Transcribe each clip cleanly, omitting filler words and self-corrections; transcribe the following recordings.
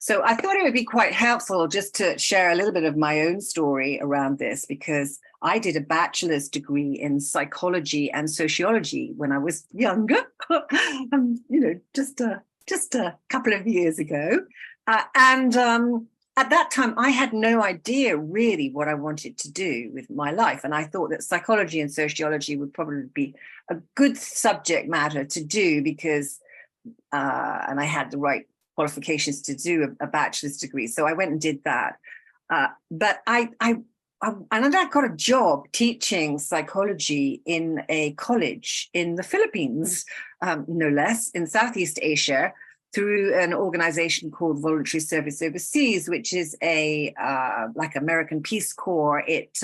So I thought it would be quite helpful just to share a little bit of my own story around this, because I did a bachelor's degree in psychology and sociology when I was younger, just a couple of years ago. And at that time, I had no idea really what I wanted to do with my life. And I thought that psychology and sociology would probably be a good subject matter to do because, and I had the right qualifications to do a bachelor's degree. So I went and did that. But I got a job teaching psychology in a college in the Philippines, no less, in Southeast Asia, through an organization called Voluntary Service Overseas, which is a like American Peace Corps. It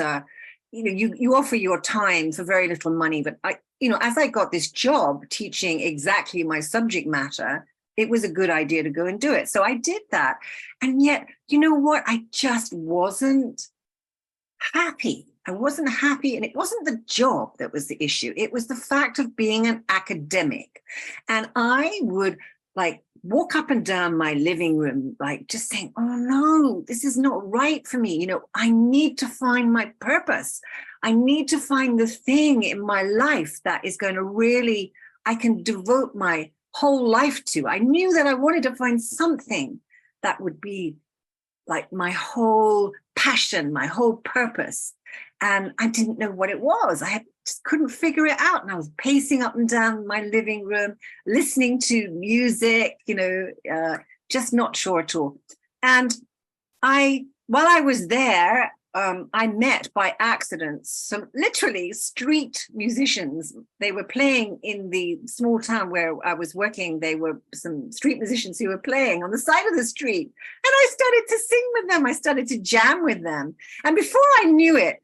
you offer your time for very little money, but as I got this job teaching exactly my subject matter, it was a good idea to go and do it. So I did that. And yet, you know what? I just wasn't happy. I wasn't happy. And it wasn't the job that was the issue. It was the fact of being an academic. And I would walk up and down my living room, just saying, oh no, this is not right for me. I need to find my purpose. I need to find the thing in my life that is going to really, I can devote my whole life to. I knew that I wanted to find something that would be like my whole passion, my whole purpose. And I didn't know what it was. I just couldn't figure it out. And I was pacing up and down my living room, listening to music, just not sure at all. And while I was there, I met by accident some literally street musicians. They were playing in the small town where I was working. They were some street musicians who were playing on the side of the street. And I started to sing with them. I started to jam with them. And before I knew it,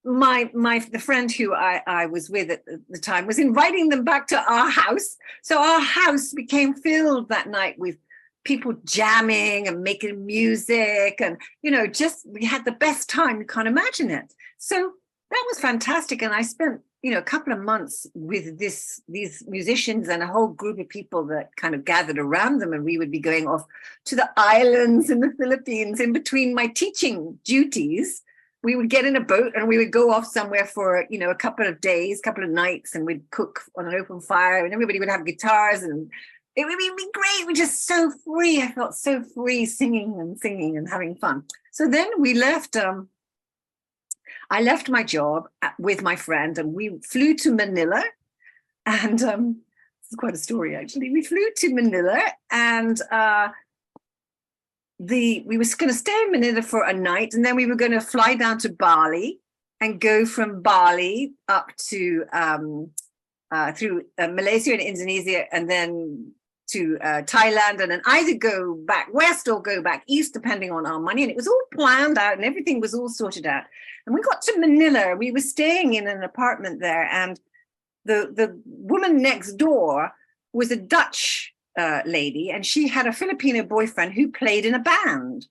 the friend who I was with at the time was inviting them back to our house. So our house became filled that night with people jamming and making music, and we had the best time. You can't imagine it. So that was fantastic. And I spent a couple of months with these musicians and a whole group of people that kind of gathered around them, and we would be going off to the islands in the Philippines in between my teaching duties. We would get in a boat and we would go off somewhere for a couple of days, couple of nights, and we'd cook on an open fire, and everybody would have guitars, and it would be great. We're just so free. I felt so free singing and having fun. So then we left. I left my job with my friend, and we flew to Manila. And this is quite a story, actually. We flew to Manila, and we were going to stay in Manila for a night, and then we were going to fly down to Bali and go from Bali up to through Malaysia and Indonesia, and then to Thailand, and then either go back west or go back east, depending on our money. And it was all planned out and everything was all sorted out. And we got to Manila. We were staying in an apartment there, and the woman next door was a Dutch lady, and she had a Filipino boyfriend who played in a band.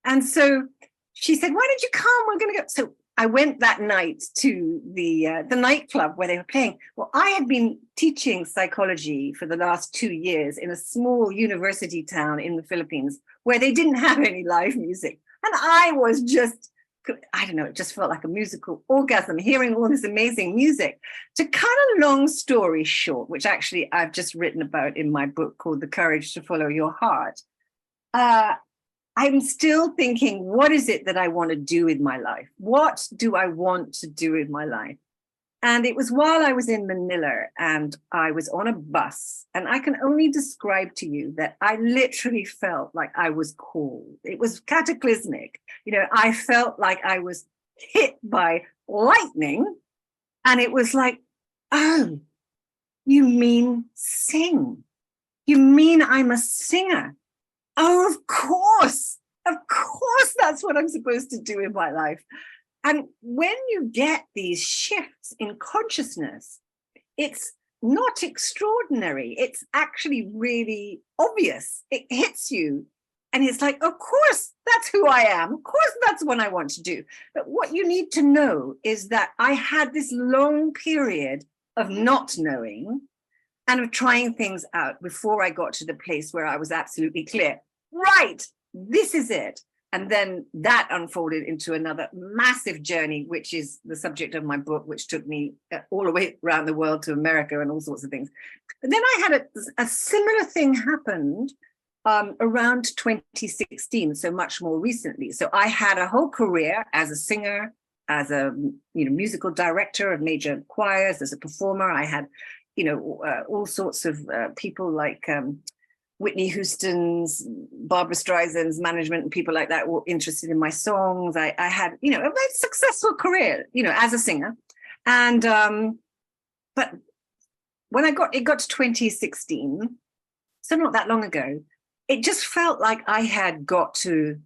And so she said, why don't you come? We're going to go. So I went that night to the nightclub where they were playing. Well, I had been teaching psychology for the last 2 years in a small university town in the Philippines where they didn't have any live music. And I was just, I don't know, it just felt like a musical orgasm hearing all this amazing music. To cut a long story short, which actually I've just written about in my book called The Courage to Follow Your Heart, I'm still thinking, what is it that I want to do with my life? What do I want to do with my life? And it was while I was in Manila and I was on a bus, and I can only describe to you that I literally felt like I was called. It was cataclysmic. I felt like I was hit by lightning, and it was like, oh, you mean sing? You mean I'm a singer? Oh, of course, that's what I'm supposed to do in my life. And when you get these shifts in consciousness, it's not extraordinary. It's actually really obvious. It hits you. And it's like, of course, that's who I am. Of course, that's what I want to do. But what you need to know is that I had this long period of not knowing and of trying things out before I got to the place where I was absolutely clear. Right, this is it. And then that unfolded into another massive journey, which is the subject of my book, which took me all the way around the world to America and all sorts of things. And then I had a similar thing happened around 2016, so much more recently. So I had a whole career as a singer, as a musical director of major choirs, as a performer. I had all sorts of people like Whitney Houston's, Barbara Streisand's management and people like that were interested in my songs. I had, a very successful career, as a singer. And, but when it got to 2016, so not that long ago, it just felt like I had got to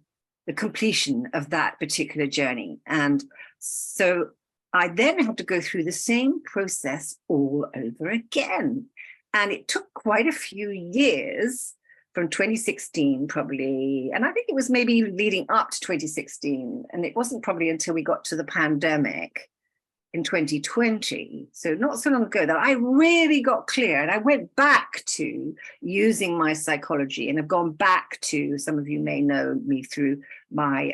the completion of that particular journey. And so I then had to go through the same process all over again. And it took quite a few years from 2016, probably. And I think it was maybe leading up to 2016. And it wasn't probably until we got to the pandemic in 2020, so not so long ago, that I really got clear. And I went back to using my psychology, and have gone back to, some of you may know me through my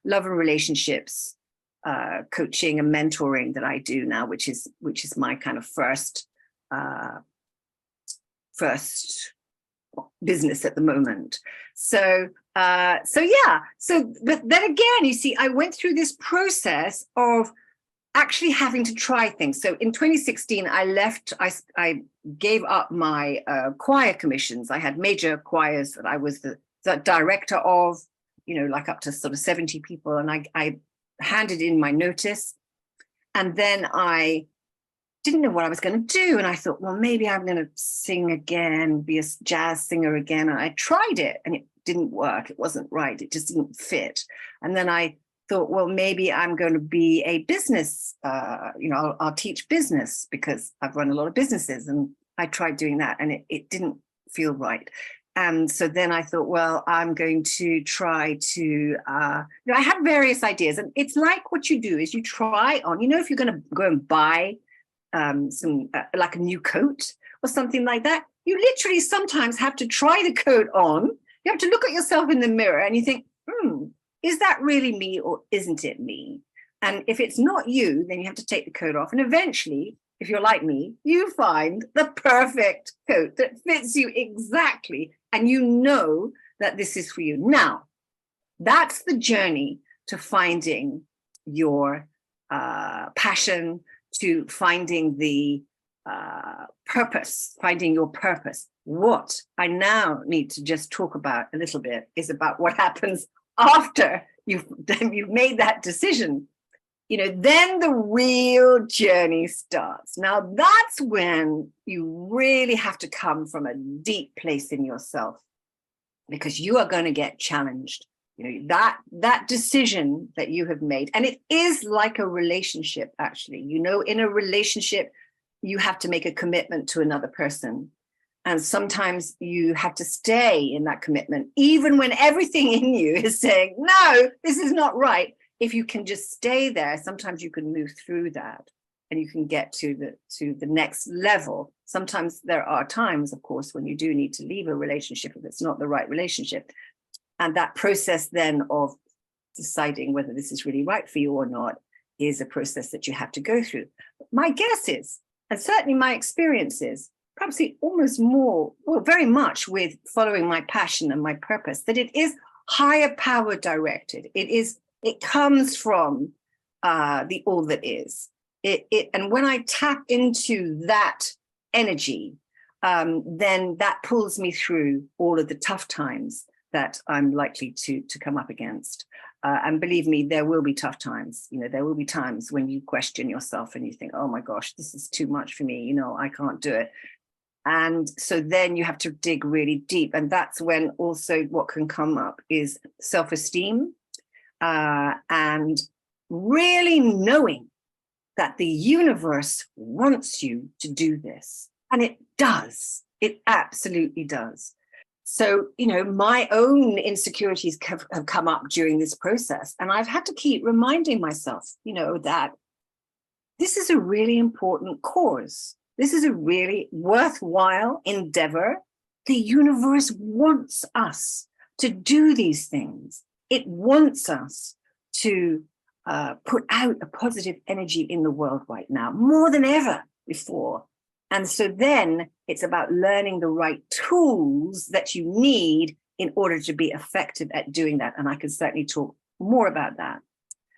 love and relationships coaching and mentoring that I do now, which is my kind of first business at the moment. But then again, you see, I went through this process of actually having to try things. So in 2016, I gave up my choir commissions. I had major choirs that I was the director of, like up to sort of 70 people. And I handed in my notice. And then I didn't know what I was going to do. And I thought, well, maybe I'm going to sing again, be a jazz singer again. And I tried it and it didn't work. It wasn't right. It just didn't fit. And then I thought, well, maybe I'm going to be a business, I'll teach business, because I've run a lot of businesses, and I tried doing that and it didn't feel right. And so then I thought, well, I'm going to try to, I had various ideas, and it's like what you do is you try on, if you're going to go and buy some like a new coat or something like that, you literally sometimes have to try the coat on. You have to look at yourself in the mirror and you think, is that really me or isn't it me? And if it's not you, then you have to take the coat off. And eventually, if you're like me, you find the perfect coat that fits you exactly. And you know that this is for you. Now, that's the journey to finding your passion, to finding the purpose, finding your purpose. What I now need to just talk about a little bit is about what happens after you've made that decision. Then the real journey starts. Now that's when you really have to come from a deep place in yourself, because you are going to get challenged. That decision that you have made, and it is like a relationship, actually. In a relationship, you have to make a commitment to another person. And sometimes you have to stay in that commitment, even when everything in you is saying, no, this is not right. If you can just stay there, sometimes you can move through that and you can get to the next level. Sometimes there are times, of course, when you do need to leave a relationship if it's not the right relationship. And that process then of deciding whether this is really right for you or not is a process that you have to go through. My guess is, and certainly my experience is, perhaps almost more, well, very much with following my passion and my purpose, that it is higher power directed. It comes from the all that is. And when I tap into that energy, then that pulls me through all of the tough times that I'm likely to come up against. And believe me, there will be tough times. There will be times when you question yourself and you think, oh my gosh, this is too much for me. I can't do it. And so then you have to dig really deep. And that's when also what can come up is self-esteem, and really knowing that the universe wants you to do this. And it does. It absolutely does. So, my own insecurities have come up during this process. And I've had to keep reminding myself, that this is a really important cause. This is a really worthwhile endeavor. The universe wants us to do these things. It wants us to put out a positive energy in the world right now, more than ever before. And so then it's about learning the right tools that you need in order to be effective at doing that. And I can certainly talk more about that